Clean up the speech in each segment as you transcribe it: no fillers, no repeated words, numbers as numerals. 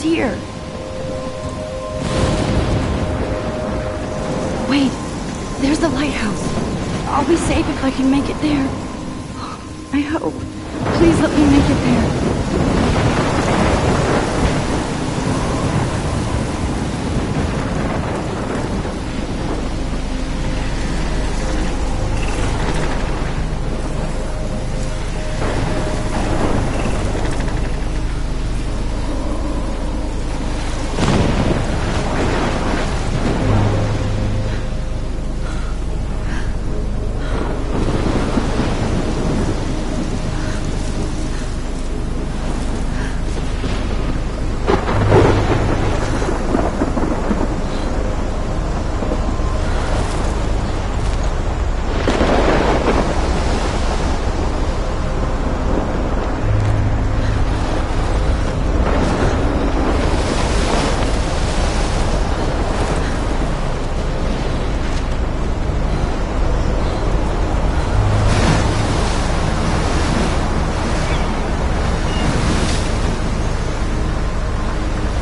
Here. Wait, there's the lighthouse. I'll be safe if I can make it there. I hope. Please let me make it there.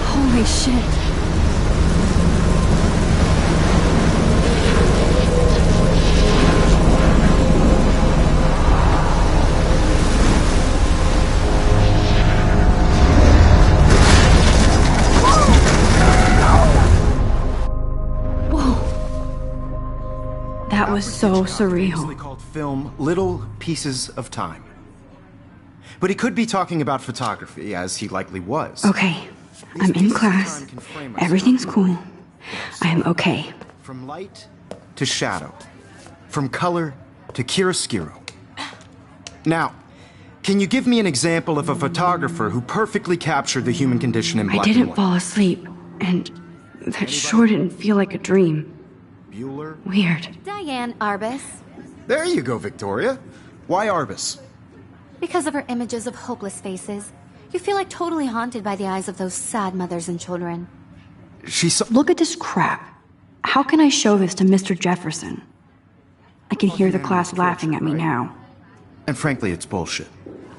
Holy shit. That was so surreal. It's called film Little Pieces of Time. But he could be talking about photography, as he likely was. Okay, I'm in class. Everything's cool. I'm okay. From light to shadow. From color to chiaroscuro. Now, can you give me an example of a photographer who perfectly captured the human condition in black and white? I didn't fall asleep, and that sure didn't feel like a dream. Bueller? Weird. Diane Arbus. There you go, Victoria. Why Arbus? Because of her images of hopeless faces, you feel like totally haunted by the eyes of those sad mothers and children. Look at this crap. How can I show this to Mr. Jefferson? I can hear the class laughing at me now. And frankly, it's bullshit.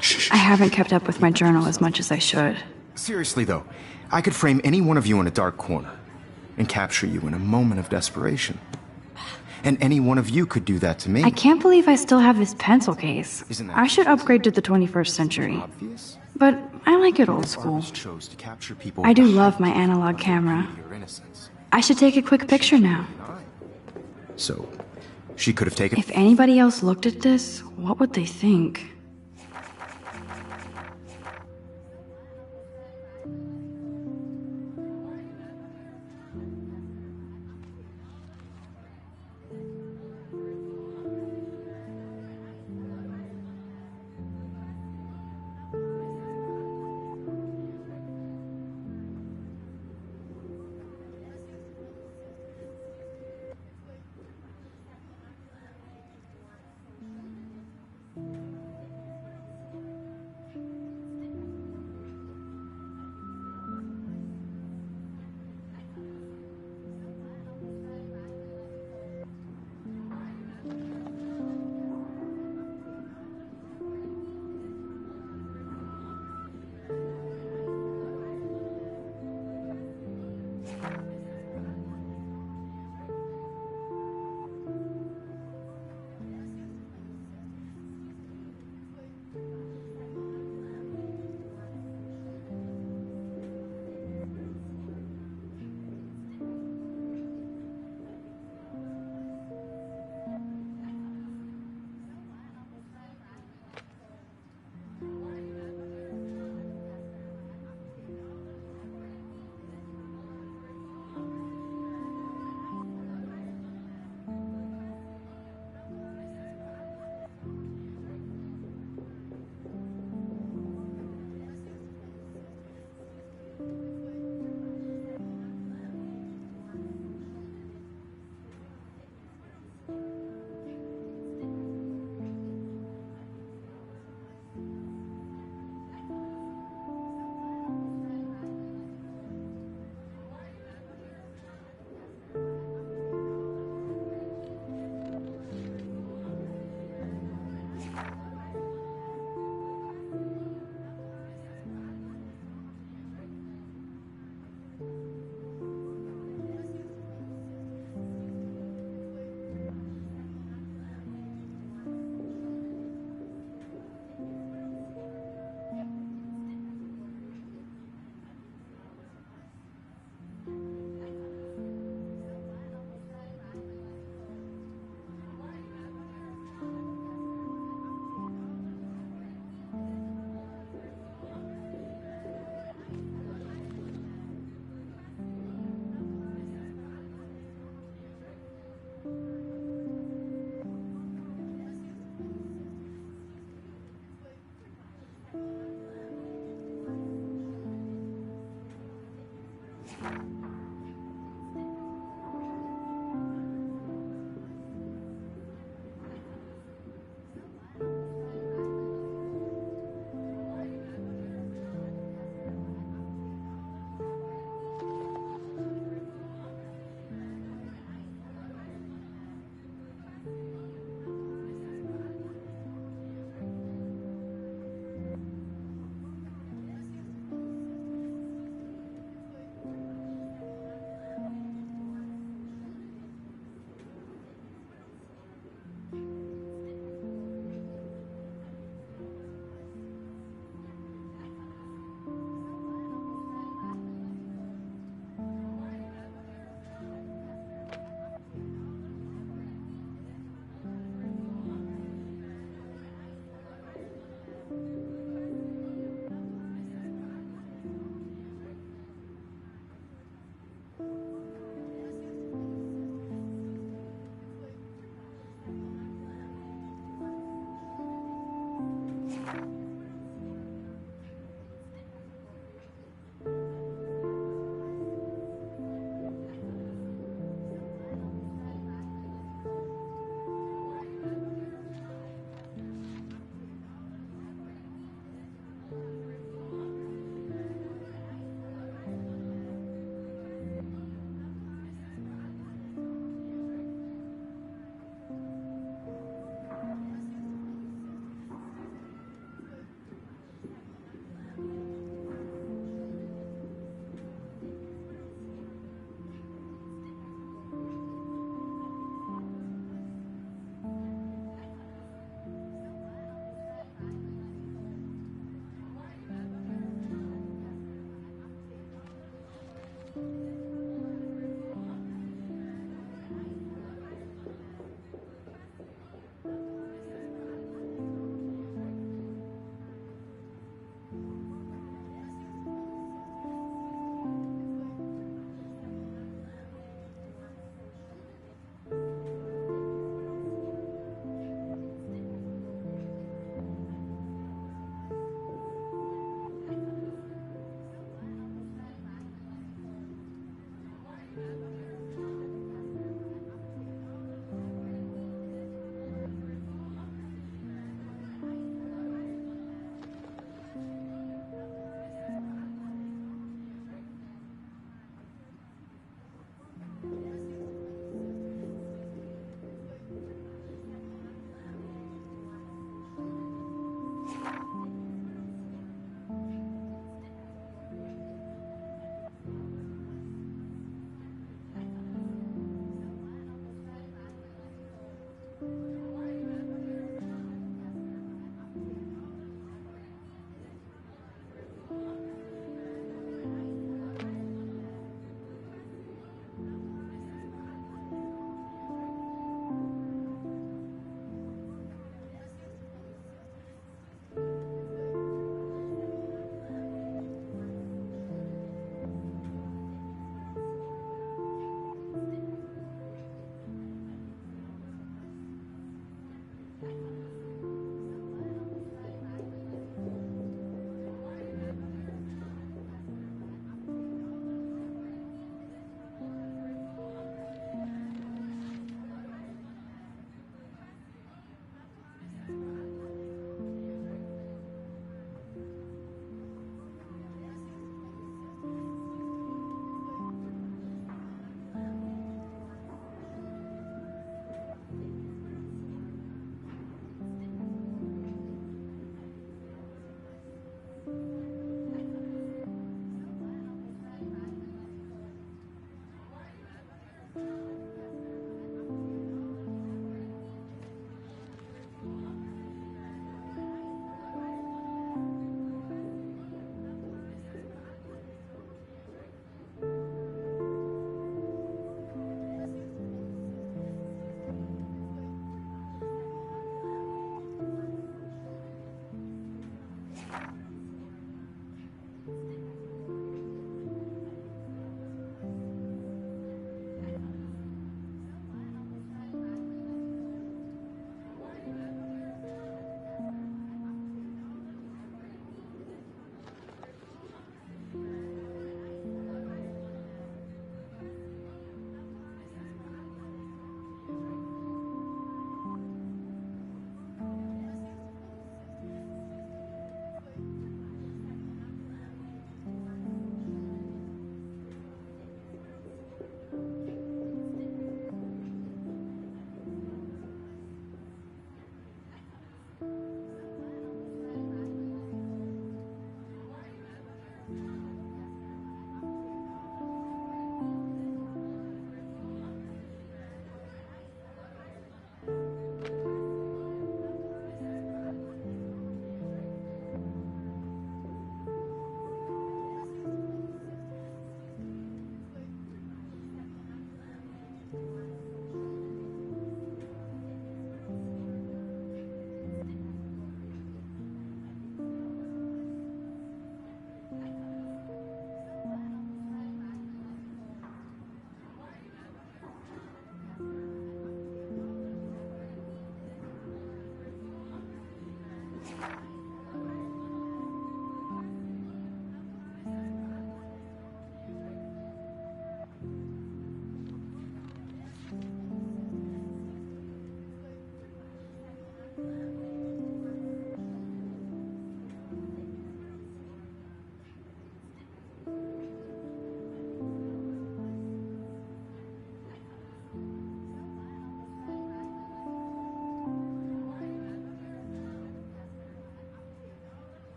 Shh. I haven't kept up with my journal as much as I should. Seriously, though, I could frame any one of you in a dark corner and capture you in a moment of desperation. And any one of you could do that to me. I can't believe I still have this pencil case. Isn't that I should upgrade to the 21st century. obvious? But I like it old school. Artists chose to capture people I do with a love height my analog camera. your innocence. I should take a quick picture now. So, she could have taken. If anybody else looked at this, what would they think?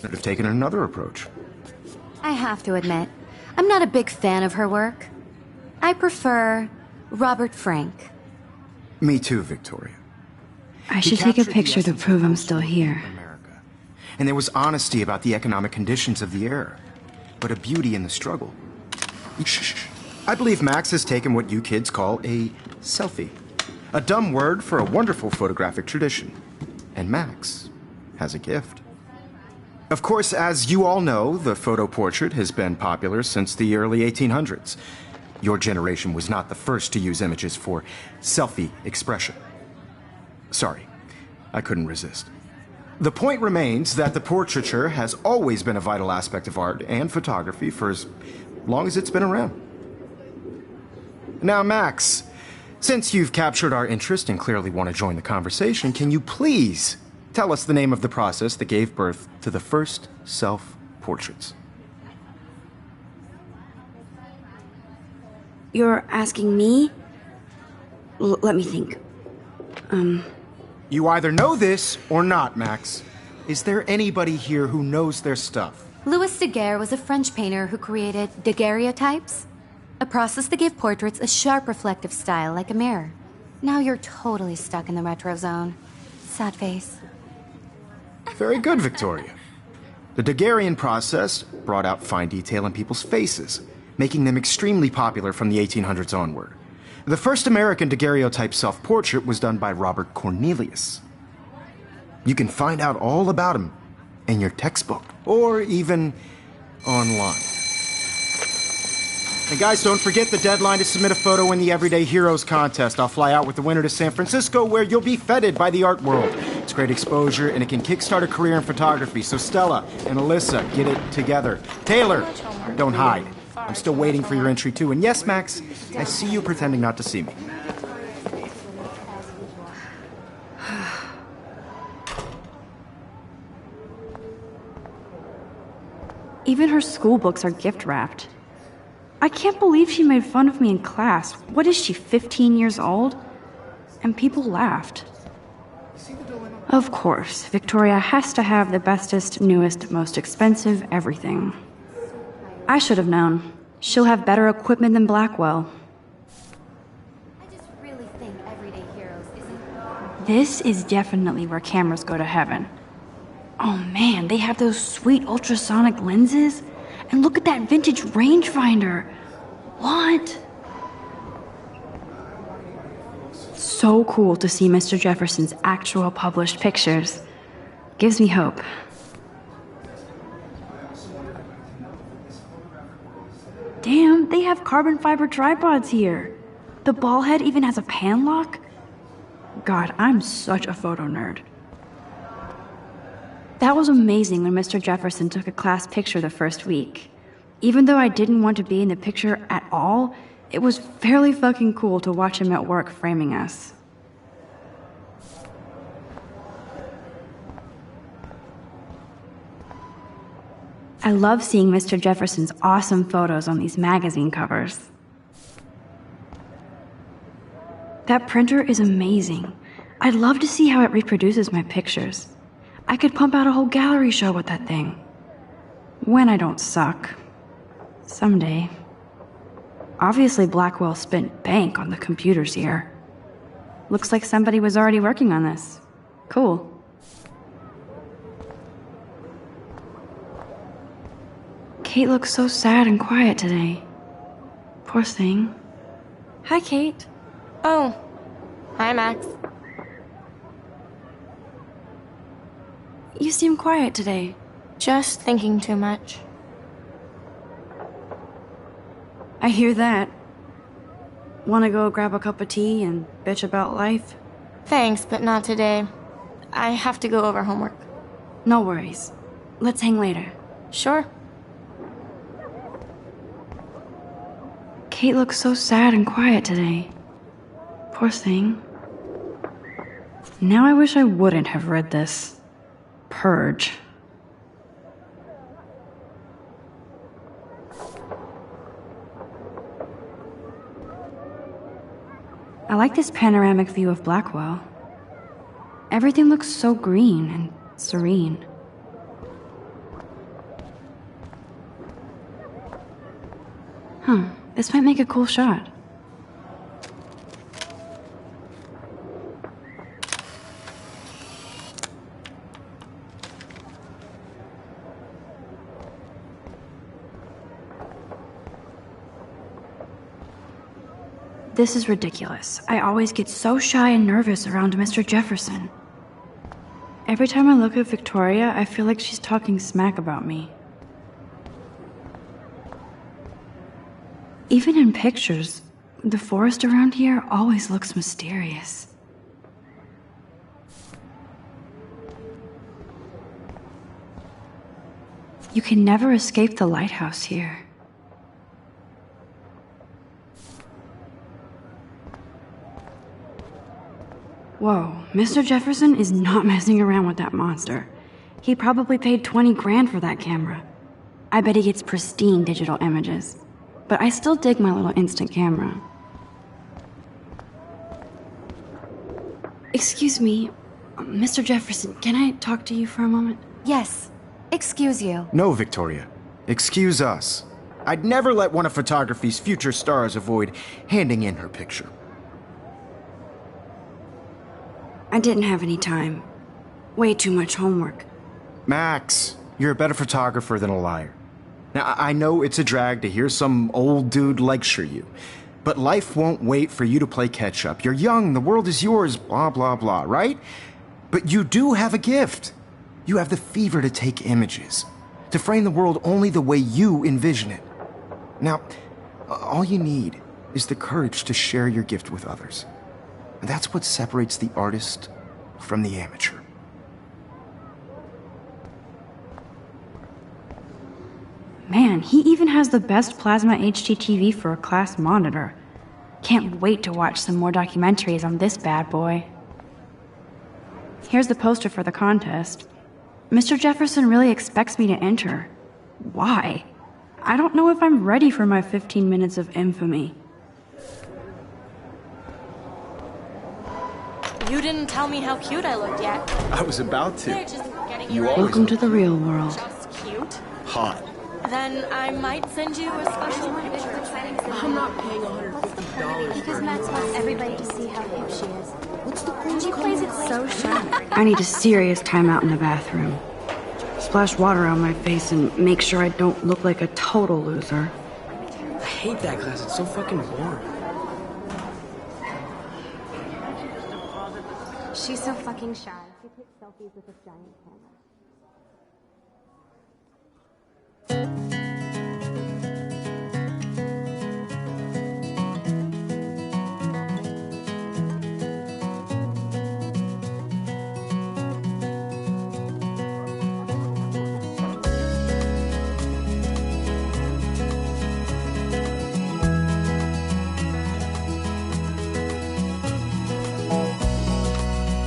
Could have taken another approach. I have to admit, I'm not a big fan of her work. I prefer Robert Frank. Me too, Victoria. I should take a picture to prove I'm still here. America. And there was honesty about the economic conditions of the era, but a beauty in the struggle. Shh. I believe Max has taken what you kids call a selfie. A dumb word for a wonderful photographic tradition. And Max has a gift. Of course, as you all know, the photo portrait has been popular since the early 1800s. Your generation was not the first to use images for selfie expression. Sorry, I couldn't resist. The point remains that the portraiture has always been a vital aspect of art and photography for as long as it's been around. Now, Max, since you've captured our interest and clearly want to join the conversation, can you please tell us the name of the process that gave birth to the first self-portraits? You're asking me? Let me think. You either know this or not, Max. Is there anybody here who knows their stuff? Louis Daguerre was a French painter who created daguerreotypes, a process that gave portraits a sharp reflective style like a mirror. Now you're totally stuck in the retro zone. Sad face. Very good, Victoria. The Daguerrean process brought out fine detail in people's faces, making them extremely popular from the 1800s onward. The first American daguerreotype self-portrait was done by Robert Cornelius. You can find out all about him in your textbook, or even online. And guys, don't forget the deadline to submit a photo in the Everyday Heroes contest. I'll fly out with the winner to San Francisco, where you'll be feted by the art world. It's great exposure, and it can kickstart a career in photography. So Stella and Alyssa, get it together. Taylor, don't hide. I'm still waiting for your entry, too. And yes, Max, I see you pretending not to see me. Even her school books are gift wrapped. I can't believe she made fun of me in class. What is she, 15 years old? And people laughed. Of course, Victoria has to have the bestest, newest, most expensive everything. I should have known. She'll have better equipment than Blackwell. I just really think Everyday Heroes isn't... This is definitely where cameras go to heaven. Oh man, they have those sweet ultrasonic lenses. And look at that vintage rangefinder. What? So cool to see Mr. Jefferson's actual published pictures. Gives me hope. Damn, they have carbon fiber tripods here. The ball head even has a pan lock. God, I'm such a photo nerd. That was amazing when Mr. Jefferson took a class picture the first week. Even though I didn't want to be in the picture at all, it was fairly fucking cool to watch him at work framing us. I love seeing Mr. Jefferson's awesome photos on these magazine covers. That printer is amazing. I'd love to see how it reproduces my pictures. I could pump out a whole gallery show with that thing. When I don't suck. Someday. Obviously, Blackwell spent bank on the computers here. Looks like somebody was already working on this. Cool. Kate looks so sad and quiet today. Poor thing. Hi, Kate. Oh. Hi, Max. You seem quiet today. Just thinking too much. I hear that. Wanna go grab a cup of tea and bitch about life? Thanks, but not today. I have to go over homework. No worries. Let's hang later. Sure. Kate looks so sad and quiet today. Poor thing. Now I wish I wouldn't have read this. Purge. I like this panoramic view of Blackwell. Everything looks so green and serene. This might make a cool shot. This is ridiculous. I always get so shy and nervous around Mr. Jefferson. Every time I look at Victoria, I feel like she's talking smack about me. Even in pictures, the forest around here always looks mysterious. You can never escape the lighthouse here. Whoa, Mr. Jefferson is not messing around with that monster. He probably paid 20 grand for that camera. I bet he gets pristine digital images. But I still dig my little instant camera. Excuse me, Mr. Jefferson, can I talk to you for a moment? Yes. Excuse you. No, Victoria. Excuse us. I'd never let one of photography's future stars avoid handing in her picture. I didn't have any time. Way too much homework. Max, you're a better photographer than a liar. Now, I know it's a drag to hear some old dude lecture you, but life won't wait for you to play catch-up. You're young, the world is yours, blah, blah, blah, right? But you do have a gift. You have the fever to take images, to frame the world only the way you envision it. Now, all you need is the courage to share your gift with others. And that's what separates the artist from the amateur. Man, he even has the best plasma HDTV for a class monitor. Can't wait to watch some more documentaries on this bad boy. Here's the poster for the contest. Mr. Jefferson really expects me to enter. Why? I don't know if I'm ready for my 15 minutes of infamy. You didn't tell me how cute I looked yet. I was about to. They're just getting You you ready. Welcome to the real world. Just cute. Hot. Then I might send you a special picture. I'm not paying $150 Because Max wants everybody to see how hip she is. What's the point? And she plays it so sharp. I need a serious timeout in the bathroom. Splash water on my face and make sure I don't look like a total loser. I hate that class. It's so fucking boring. She's so fucking shy. She takes selfies with this giant camera.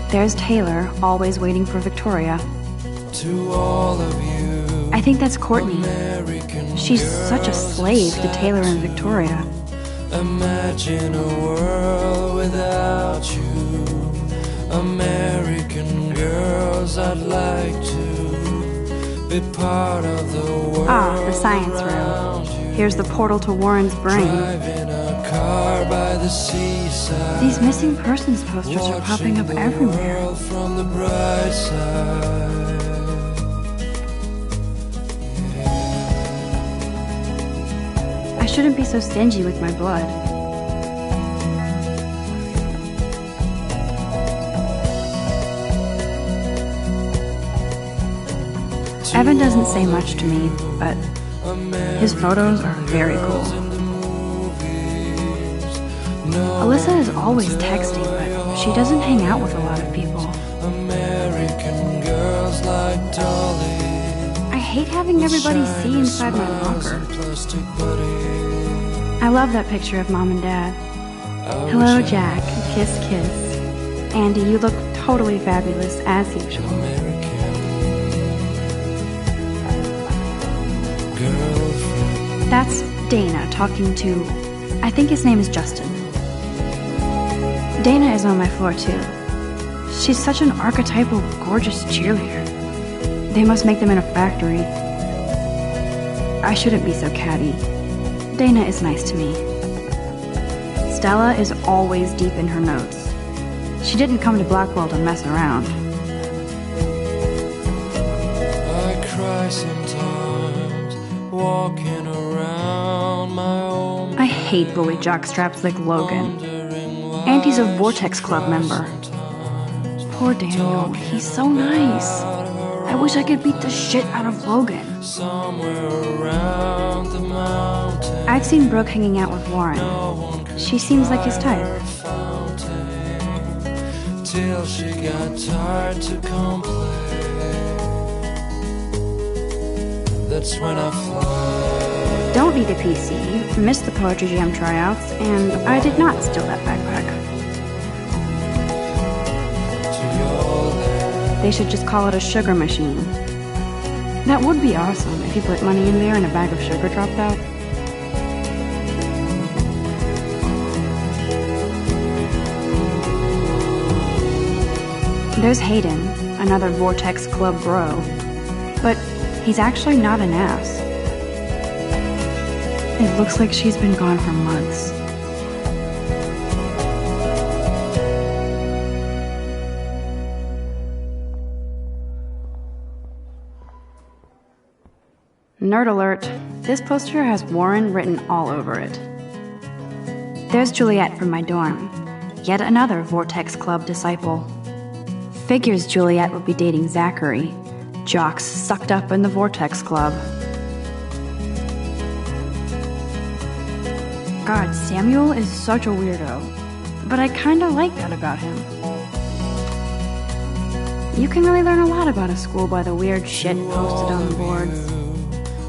There's Taylor, always waiting for Victoria. To all of you, I think that's Courtney. American She's such a slave to Taylor and Victoria. imagine a world without you. American girls, I'd like to be part of the world. Ah, the science room. Here's the portal to Warren's brain. Driving a car by the seaside. These missing persons posters are popping up Watching the everywhere. world from the bright side. I shouldn't be so stingy with my blood. Evan doesn't say much to me, but his photos are very cool. Alyssa is always texting, but she doesn't hang out with a lot of people. American girls like Dolly. I hate having everybody see inside my locker. Plastic buddy. I love that picture of Mom and Dad. Hello, Jack. Kiss, kiss. Andy, you look totally fabulous, as usual. Girlfriend. That's Dana talking to... I think his name is Justin. Dana is on my floor, too. She's such an archetypal, gorgeous cheerleader. They must make them in a factory. I shouldn't be so catty. Dana is nice to me. Stella is always deep in her notes. She didn't come to Blackwell to mess around. I cry sometimes, walking around my own. I hate bully jockstraps like Logan. And he's a Vortex Club member. Poor Daniel, he's so nice. I wish I could beat the shit out of Logan. Somewhere around the mountain. I've seen Brooke hanging out with Warren. She seems like his type. Till she got tired to complain. That's when I fly. Don't need a PC, missed the Poetry Jam tryouts, and I did not steal that backpack. To your land. They should just call it a sugar machine. That would be awesome if you put money in there and a bag of sugar dropped out. There's Hayden, another Vortex Club bro. But he's actually not an ass. It looks like she's been gone for months. Nerd alert. This poster has Warren written all over it. There's Juliet from my dorm. Yet another Vortex Club disciple. Figures Juliet would be dating Zachary. Jocks sucked up in the Vortex Club. God, Samuel is such a weirdo. But I kinda like that about him. You can really learn a lot about a school by the weird shit posted on the boards.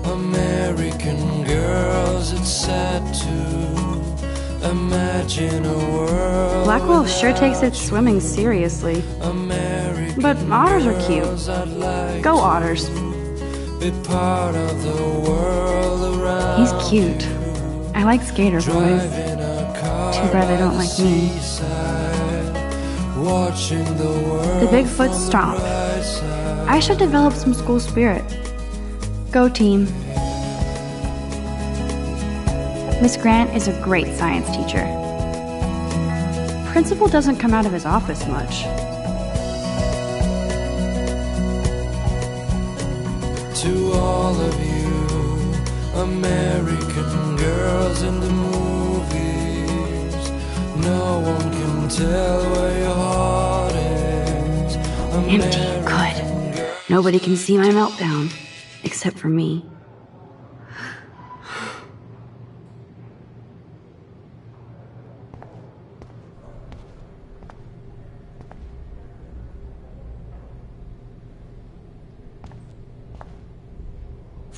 American girls, it's sad to imagine a world. Blackwell sure takes its swimming seriously. American But otters are cute. girls, I'd like Go Otters. be part of the world around. He's cute. I like skater boys. Driving a car Too bad they don't by like the me. seaside, watching the world The Bigfoot from the stomped. bright side. I should develop some school spirit. Go team. Miss Grant is a great science teacher. Principal doesn't come out of his office much. To all of you American girls in the movies, no one can tell where your heart is. Empty. Good. Nobody can see my meltdown. Except for me.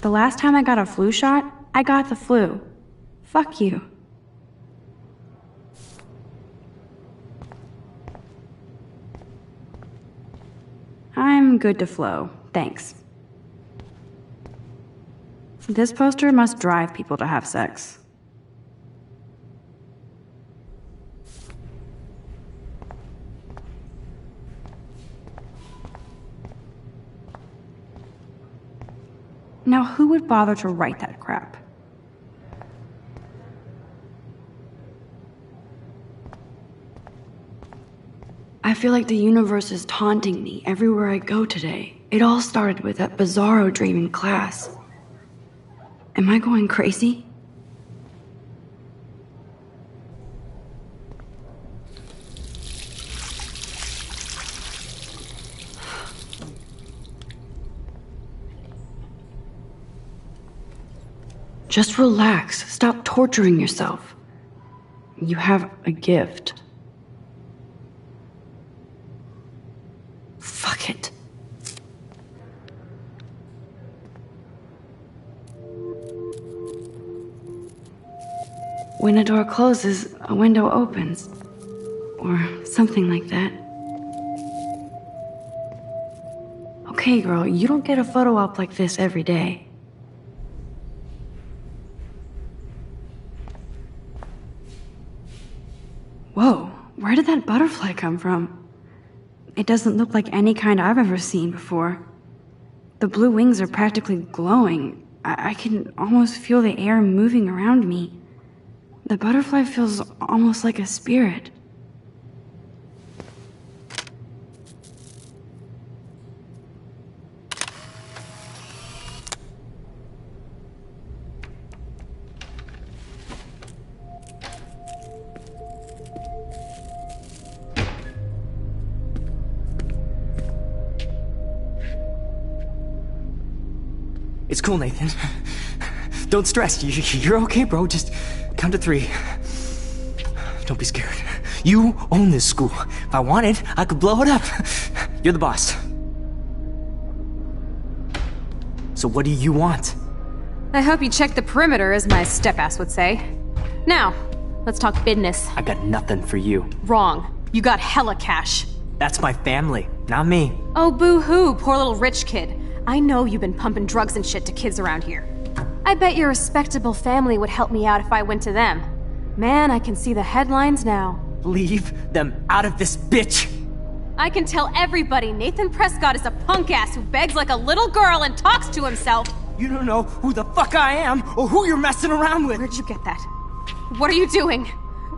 The last time I got a flu shot, I got the flu. Fuck you. I'm good to flow, thanks. This poster must drive people to have sex. Now, who would bother to write that crap? I feel like the universe is taunting me everywhere I go today. It all started with that bizarro dream in class. Am I going crazy? Just relax. Stop torturing yourself. You have a gift. Fuck it. When a door closes, a window opens. Or something like that. Okay, girl, you don't get a photo op like this every day. Whoa, where did that butterfly come from? It doesn't look like any kind I've ever seen before. The blue wings are practically glowing. I can almost feel the air moving around me. The butterfly feels almost like a spirit. It's cool, Nathan. Don't stress. You're okay, bro. Just count to 3. Don't be scared. You own this school. If I wanted, I could blow it up. You're the boss. So what do you want? I hope you checked the perimeter, as my step-ass would say. Now, let's talk business. I got nothing for you. Wrong. You got hella cash. That's my family, not me. Oh, boo-hoo, poor little rich kid. I know you've been pumping drugs and shit to kids around here. I bet your respectable family would help me out if I went to them. Man, I can see the headlines now. Leave them out of this bitch! I can tell everybody Nathan Prescott is a punk ass who begs like a little girl and talks to himself. You don't know who the fuck I am or who you're messing around with. Where'd you get that? What are you doing?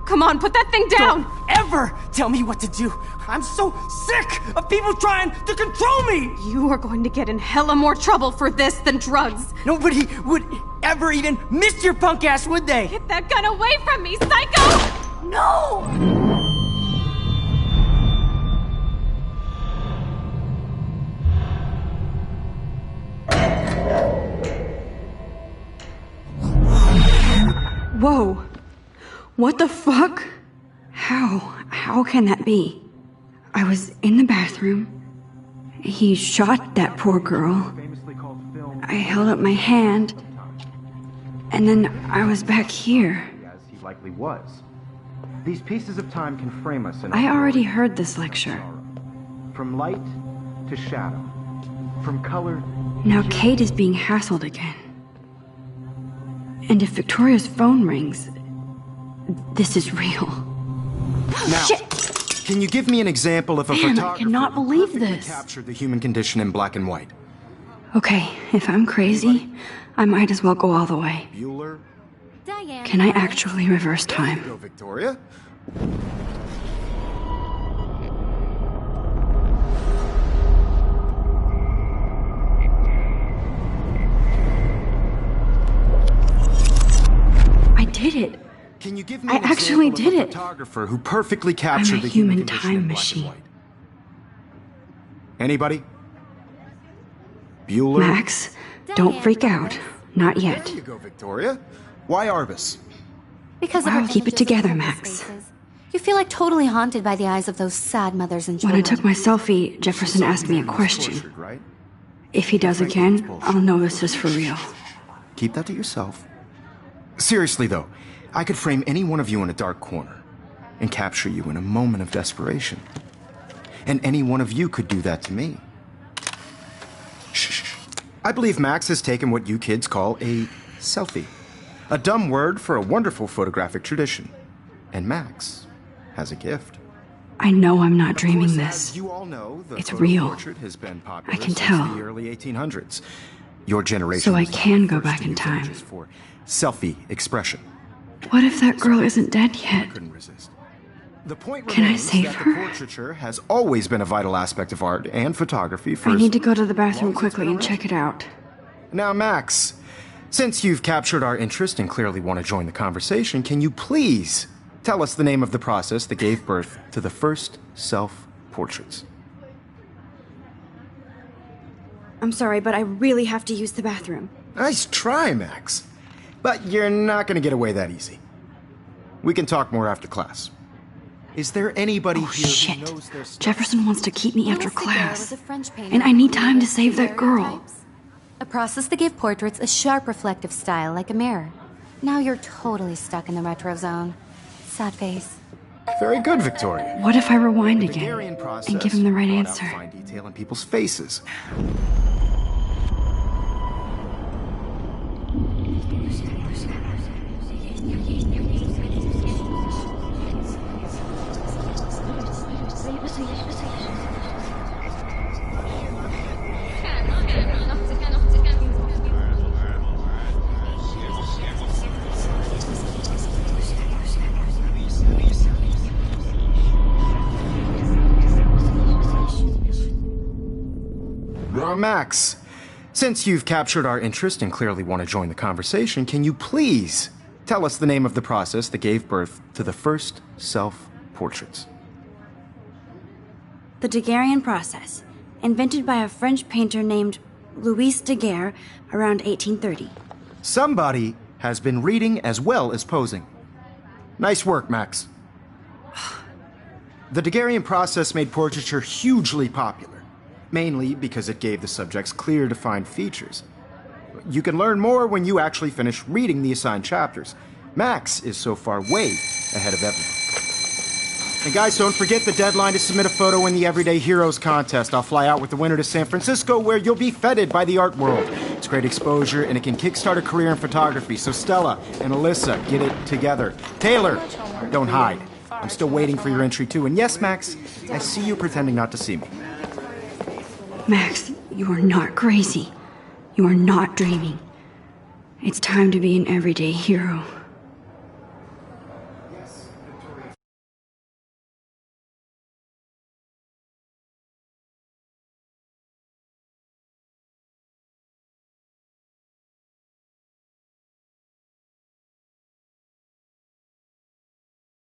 Come on, put that thing down! Don't ever tell me what to do! I'm so sick of people trying to control me! You are going to get in hella more trouble for this than drugs. Nobody would ever even miss your punk ass, would they? Get that gun away from me, psycho! No! Whoa. What the fuck? How can that be? I was in the bathroom. He shot that poor girl. I held up my hand. And then I was back here. As he likely was. These pieces of time can frame us in I already heard this lecture. From light to shadow. From color Now Kate is being hassled again. And if Victoria's phone rings, this is real. Now, Shit! can you give me an example of a Man, I photographer cannot who believe perfectly this. captured the human condition in black and white? Okay, if I'm crazy, I might as well go all the way. Bueller? Diane. Can I actually reverse time? Go, Victoria. I did it. Can you give me I an actually example did of a it. photographer who perfectly captured I'm a the human human condition time in black machine. and white? Anybody? Bueller? Max, don't freak out. Not yet. There you go, Victoria. Why Arbus? Because Wow, of her keep it images together, of Max. homeless faces. You feel like totally haunted by the eyes of those sad mothers and When children. I took my selfie, Jefferson asked me a question. Tortured, right? If he does again, I'll know this is for real. Keep that to yourself. Seriously, though, I could frame any one of you in a dark corner and capture you in a moment of desperation. And any one of you could do that to me. Shh. I believe Max has taken what you kids call a selfie. A dumb word for a wonderful photographic tradition. And Max has a gift. I know I'm not Of dreaming course, this. as you all know, the It's photo real. portrait has been popular I can since tell. the early 1800s. Your generation So I was the can go first back to in use time. images for selfie expression. What if that girl isn't dead yet? Couldn't resist. The point Can I remains save that her? the portraiture has always been a vital aspect of art and photography for I as need to go to the long bathroom as it's quickly been and check it out. Now, Max, since you've captured our interest and clearly want to join the conversation, can you please tell us the name of the process that gave birth to the first self-portraits? I'm sorry, but I really have to use the bathroom. Nice try, Max. But you're not going to get away that easy. We can talk more after class. Is there anybody Oh, here shit. who knows their stuff? Jefferson wants to keep me after Louis Daguerre class. was a French painter And I need who time to created save that girl. daguerreotypes, a process that gave portraits a sharp reflective style like a mirror. Now you're totally stuck in the retro zone. Sad face. Very good, Victoria. What if I rewind The again Daguerrean process and give him the right brought out answer? fine detail in people's faces. Max, since you've captured our interest and clearly want to join the conversation, can you please tell us the name of the process that gave birth to the first self-portraits? The Daguerrean process, invented by a French painter named Louis Daguerre around 1830. Somebody has been reading as well as posing. Nice work, Max. The Daguerrean process made portraiture hugely popular, mainly because it gave the subjects clear, defined features. You can learn more when you actually finish reading the assigned chapters. Max is so far way ahead of everyone. And guys, don't forget the deadline to submit a photo in the Everyday Heroes contest. I'll fly out with the winner to San Francisco, where you'll be feted by the art world. It's great exposure, and it can kickstart a career in photography. So Stella and Alyssa, get it together. Taylor, don't hide. I'm still waiting for your entry, too. And yes, Max, I see you pretending not to see me. Max, you are not crazy. You are not dreaming. It's time to be an everyday hero.